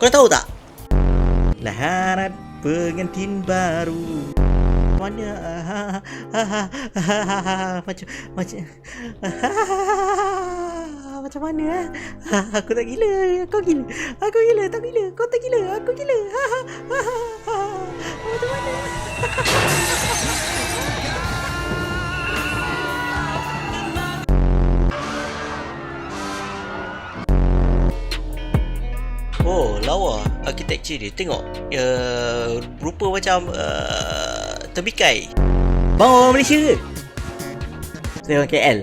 Kau tahu tak? Laharat pengantin baru. Mana? Macam macam mana? Aku tak gila. Kau gila. Aku gila. Tak gila. Kau tak gila. Aku gila. Macam mana? Oh, lawa arkitektur dia. Tengok. Rupa macam tembikai. Bang orang Malaysia ke? Saya orang KL.